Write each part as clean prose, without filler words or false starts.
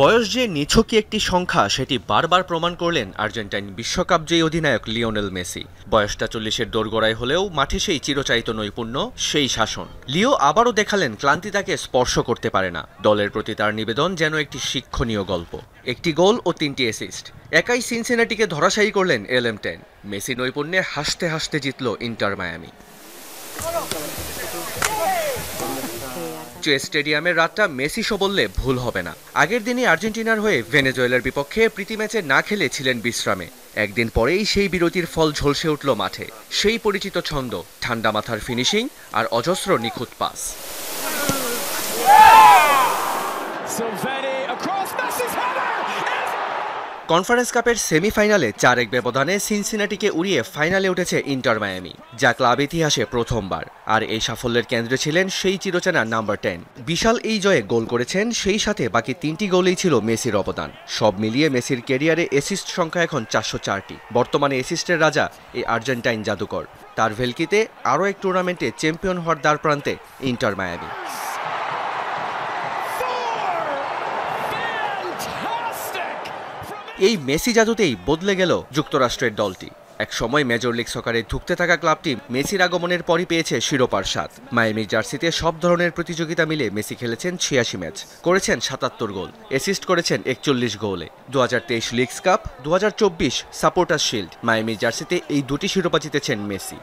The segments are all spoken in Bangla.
বয়স যে নিছকই একটি সংখ্যা সেটি বারবার প্রমাণ করলেন আর্জেন্টাইন বিশ্বকাপ জয়ী অধিনায়ক লিওনেল মেসি। বয়সটা 40-এর দোরগোড়ায় হলেও মাঠে সেই চিরচারিত নৈপুণ্য, সেই শাসন। লিও আবারও দেখালেন ক্লান্তি তাকে স্পর্শ করতে পারে না। দলের প্রতি তার নিবেদন যেন একটি শিক্ষণীয় গল্প। একটি গোল ও 3টি অ্যাসিস্ট, একাই সিনসিনাটিকে ধরাশায়ী করলেন LM10। মেসি নৈপুণ্যে হাসতে হাসতে জিতল ইন্টার মায়ামি। স্টেডিয়ামের রাতটা মেসি শো বললে ভুল হবে না। আগের দিনই আর্জেন্টিনার হয়ে ভেনেজুয়েলার বিপক্ষে প্রীতি ম্যাচে না খেলে ছিলেন বিশ্রামে। একদিন পরেই সেই বিরতির ফল ঝলসে উঠল মাঠে। সেই পরিচিত ছন্দ, ঠান্ডা মাথার ফিনিশিং আর অজস্র নিখুঁত পাস। কনফারেন্স কাপের সেমিফাইনালে 4-1 ব্যবধানে সিনসিনাটিকে উড়িয়ে ফাইনালে উঠেছে ইন্টার মায়ামি, যা ক্লাব ইতিহাসে প্রথমবার। আর এই সাফল্যের কেন্দ্রে ছিলেন সেই চিরচেনা নাম্বার 10। বিশাল এই জয়ে গোল করেছেন, সেই সাথে বাকি 3টি গোলেই ছিল মেসির অবদান। সব মিলিয়ে মেসির ক্যারিয়ারে অ্যাসিস্ট সংখ্যা এখন 404টি। বর্তমানে অ্যাসিস্টের রাজা এই আর্জেন্টাইন জাদুকর। তার ভেলকিতে আরও এক টুর্নামেন্টে চ্যাম্পিয়ন হওয়ার দ্বার প্রান্তে ইন্টার মায়ামি। এই মেসি জাদুতেই বদলে গেল যুক্তরাষ্ট্রের দলটি। এক সময় মেজর লিগ সকারে ধুঁকতে থাকা ক্লাবটি মেসির আগমনের পরই পেয়েছে শিরোপার স্বাদ। মায়ামির জার্সিতে সব ধরনের প্রতিযোগিতা মিলে মেসি খেলেছেন 86 ম্যাচ, করেছেন 77 গোল, অ্যাসিস্ট করেছেন 41 গোলে। 2023 লিগস কাপ, 2024 সাপোর্টার শিল্ড, মায়ামির জার্সিতে এই দুটি শিরোপা জিতেছেন মেসি।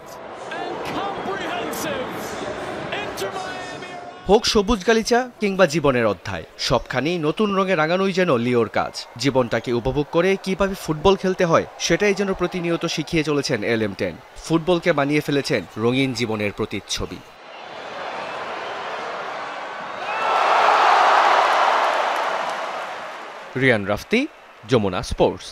হোক সবুজ গালিচা কিংবা জীবনের অধ্যায়, সবখানেই নতুন রঙে রাঙানোই যেন লিওর কাজ। জীবনটাকে উপভোগ করে কিভাবে ফুটবল খেলতে হয় সেটাই যেন প্রতিনিয়ত শিখিয়ে চলেছেন LM10। ফুটবলকে বানিয়ে ফেলেছেন রঙিন জীবনের প্রতিচ্ছবি। রিয়ান রাফতি, যমুনা স্পোর্টস।